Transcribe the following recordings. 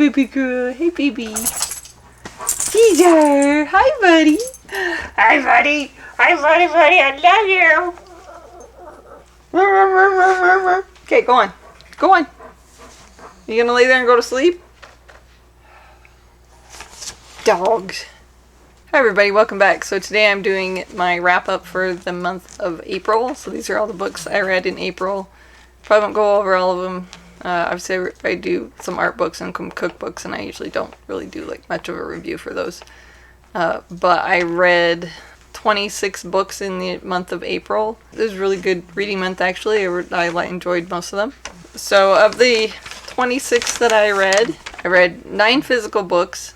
baby girl. Hey, baby. Caesar. Hi, buddy. Hi, buddy. Hi, buddy. I love you. Okay, go on. Go on. You gonna lay there and go to sleep? Dogs. Hi everybody, welcome back. So today I'm doing my wrap up for the month of April. So these are all the books I read in April. Probably won't go over all of them. Obviously I do some art books and some cookbooks, and I usually don't really do like much of a review for those. But I read 26 books in the month of April. It was a really good reading month actually. I enjoyed most of them. So of the 26 that I read 9 physical books.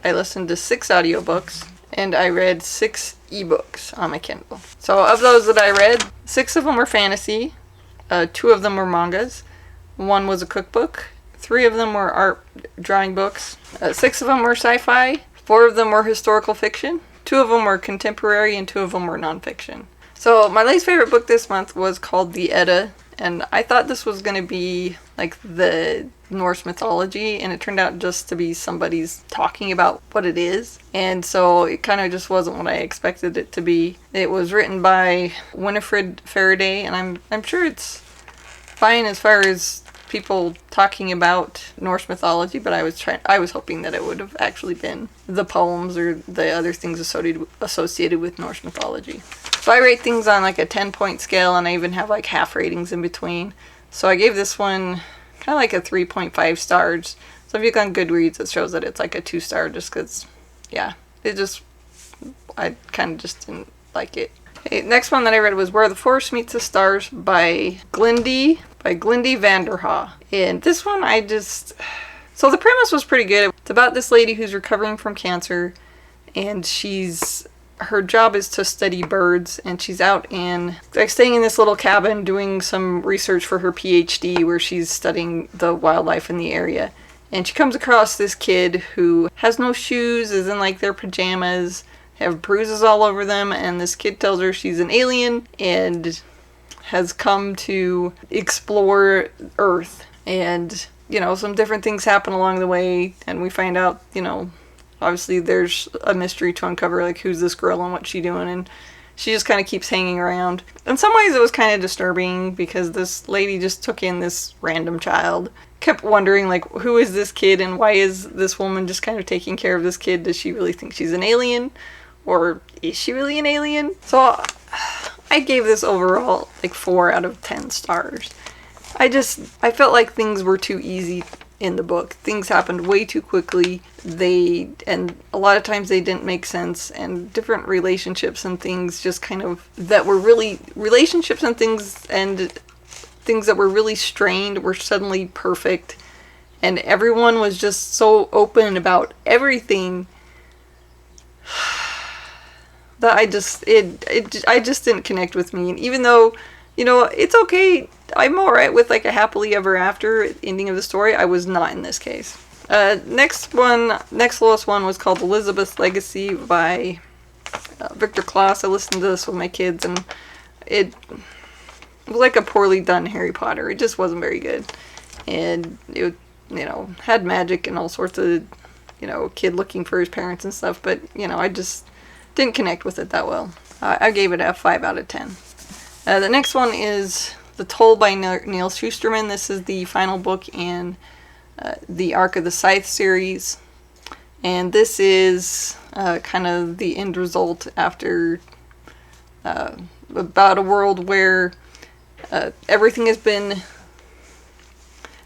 I listened to 6 audiobooks, and I read 6 ebooks on my Kindle. So of those that I read, 6 of them were fantasy, 2 of them were mangas, 1 was a cookbook, 3 of them were art drawing books, 6 of them were sci-fi, 4 of them were historical fiction, 2 of them were contemporary, and 2 of them were nonfiction. So my least favorite book this month was called The Edda, and I thought this was going to be like the Norse mythology, and it turned out just to be somebody's talking about what it is, and so it kind of just wasn't what I expected it to be. It was written by Winifred Faraday, and I'm sure it's fine as far as people talking about Norse mythology, but I was hoping that it would have actually been the poems or the other things associated with Norse mythology. So I rate things on like a 10-point scale, and I even have like half ratings in between. So I gave this one kind of like a 3.5 stars. So if you look on Goodreads, it shows that it's like a 2-star just because, yeah, I kind of just didn't like it. Okay, next one that I read was Where the Forest Meets the Stars by Glendy Vanderah. And this one so the premise was pretty good. It's about this lady who's recovering from cancer, and her job is to study birds, and she's out staying in this little cabin doing some research for her PhD where she's studying the wildlife in the area. And she comes across this kid who has no shoes, is in like their pajamas, have bruises all over them, and this kid tells her she's an alien and has come to explore Earth. And, some different things happen along the way, and we find out, obviously there's a mystery to uncover, like who's this girl and what's she doing, and she just kind of keeps hanging around. In some ways it was kind of disturbing because this lady just took in this random child. Kept wondering, like, who is this kid and why is this woman just kind of taking care of this kid? Does she really think she's an alien? Or is she really an alien? So I gave this overall like 4 out of 10 stars. I felt like things were too easy in the book. Things happened way too quickly. And a lot of times they didn't make sense, and different relationships and things just kind of that were really relationships and things that were really strained were suddenly perfect, and everyone was just so open about everything that I just didn't connect with me. And even though, it's okay, I'm alright with like a happily ever after ending of the story, I was not in this case. Next lowest one was called Elizabeth's Legacy by Victor Kloss. I listened to this with my kids, and it was like a poorly done Harry Potter. It just wasn't very good. And it, had magic and all sorts of, kid looking for his parents and stuff, but, I just didn't connect with it that well. I gave it a 5 out of 10. The next one is The Toll by Neal Shusterman. This is the final book in the Arc of the Scythe series. And this is kind of the end result after about a world where everything has been...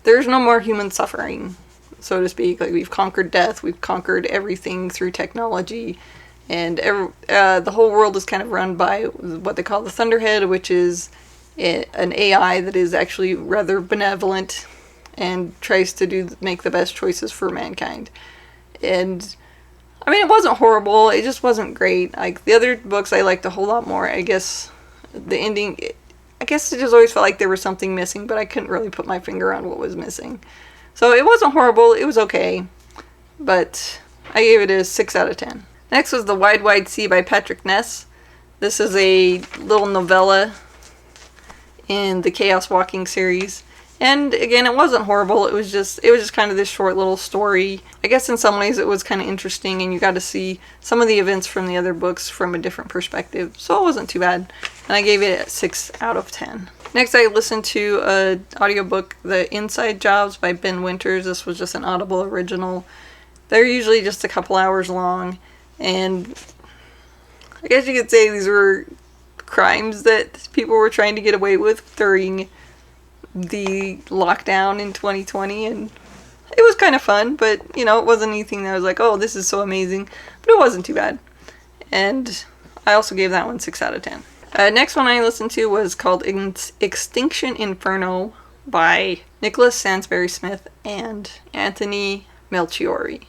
There's no more human suffering, so to speak. Like, we've conquered death, we've conquered everything through technology, and the whole world is kind of run by what they call the Thunderhead, which is an AI that is actually rather benevolent and tries to make the best choices for mankind. And I mean, it wasn't horrible, it just wasn't great. Like the other books I liked a whole lot more. I guess the ending, I guess it just always felt like there was something missing, but I couldn't really put my finger on what was missing. So it wasn't horrible, it was okay, but I gave it a 6 out of 10. Next was The Wide Wide Sea by Patric Ness. This is a little novella in the Chaos Walking series, And again, it wasn't horrible. It was just kind of this short little story. I guess in some ways it was kind of interesting, and you got to see some of the events from the other books from a different perspective. So it wasn't too bad. And I gave it a 6 out of 10. Next, I listened to an audiobook, The Inside Jobs by Ben Winters. This was just an Audible original. They're usually just a couple hours long, and I guess you could say these were crimes that people were trying to get away with during the lockdown in 2020, and it was kind of fun, but you know, it wasn't anything that was like, oh, this is so amazing, but it wasn't too bad. And I also gave that one 6 out of 10. Next one I listened to was called Extinction Inferno by Nicholas Sansbury Smith and Anthony Melchiori.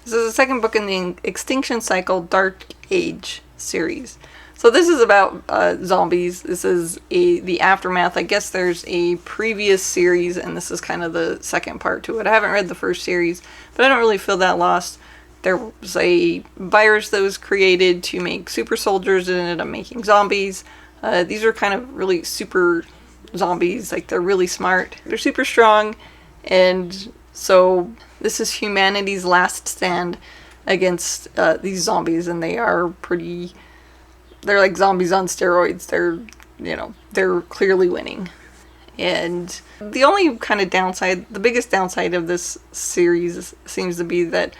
This is the second book in the Extinction Cycle Dark Age series. So this is about zombies. This is the aftermath. I guess there's a previous series, and this is kind of the second part to it. I haven't read the first series, but I don't really feel that lost. There was a virus that was created to make super soldiers that ended up making zombies. These are kind of really super zombies. Like, they're really smart. They're super strong, and so this is humanity's last stand against these zombies, and they are pretty... They're like zombies on steroids. They're clearly winning. And the only kind of downside, the biggest downside of this series seems to be that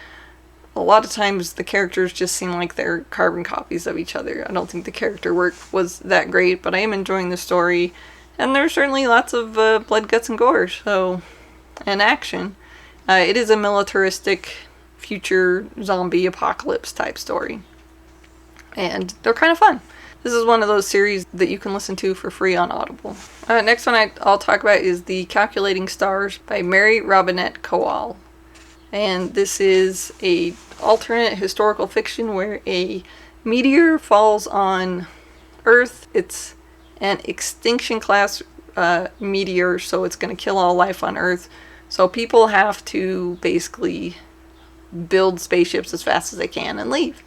a lot of times the characters just seem like they're carbon copies of each other. I don't think the character work was that great, but I am enjoying the story. And there's certainly lots of blood, guts, and gore, and action. It is a militaristic future zombie apocalypse type story. And they're kind of fun. This is one of those series that you can listen to for free on Audible. Next one I'll talk about is The Calculating Stars by Mary Robinette Kowal. And this is a alternate historical fiction where a meteor falls on Earth. It's an extinction class meteor, so it's going to kill all life on Earth. So people have to basically build spaceships as fast as they can and leave.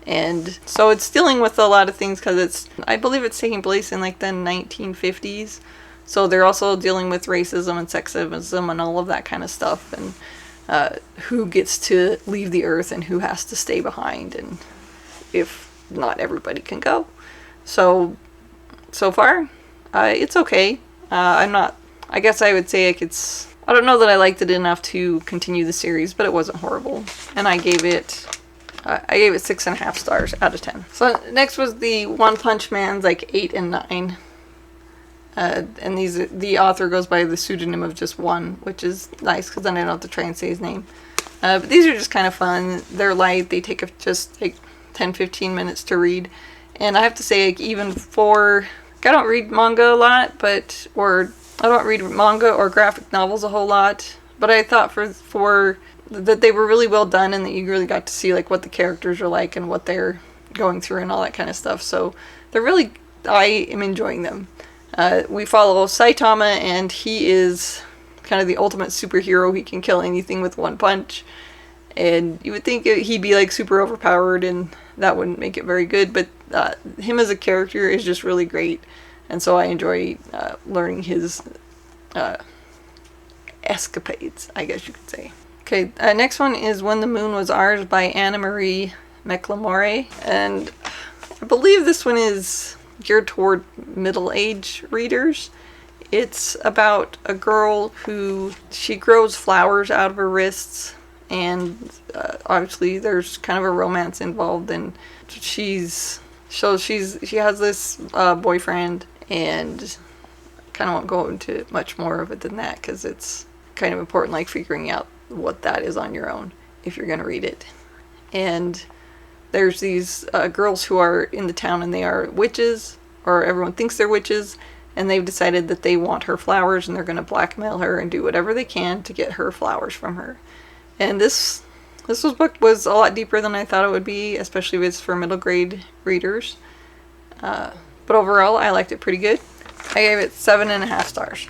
And so it's dealing with a lot of things because I believe it's taking place in like the 1950s. So they're also dealing with racism and sexism and all of that kind of stuff. And who gets to leave the Earth and who has to stay behind. And if not everybody can go. So far, it's okay. I guess I would say I don't know that I liked it enough to continue the series, but it wasn't horrible. And I gave it 6.5 stars out of 10. So next was the One Punch Man's 8 and 9. And the author goes by the pseudonym of just One, which is nice because then I don't have to try and say his name. But these are just kind of fun. They're light. They take just 10-15 minutes to read. And I have to say, even I don't read manga a lot, or I don't read manga or graphic novels a whole lot. But I thought for that they were really well done, and that you really got to see what the characters are like and what they're going through and all that kind of stuff. So I am enjoying them. We follow Saitama, and he is kind of the ultimate superhero. He can kill anything with one punch, and you would think he'd be super overpowered, and that wouldn't make it very good. But him as a character is just really great, and so I enjoy learning his escapades, I guess you could say. Okay, next one is When the Moon Was Ours by Anna Marie Mclemore, and I believe this one is geared toward middle-age readers. It's about a girl she grows flowers out of her wrists, and obviously there's kind of a romance involved, and she has this boyfriend, and kind of won't go into much more of it than that because it's kind of important, figuring out what that is on your own if you're going to read it. And there's these girls who are in the town, and they are witches, or everyone thinks they're witches, and they've decided that they want her flowers, and they're going to blackmail her and do whatever they can to get her flowers from her. And this book was a lot deeper than I thought it would be, especially if it's for middle grade readers. But overall, I liked it pretty good. I gave it 7.5 stars.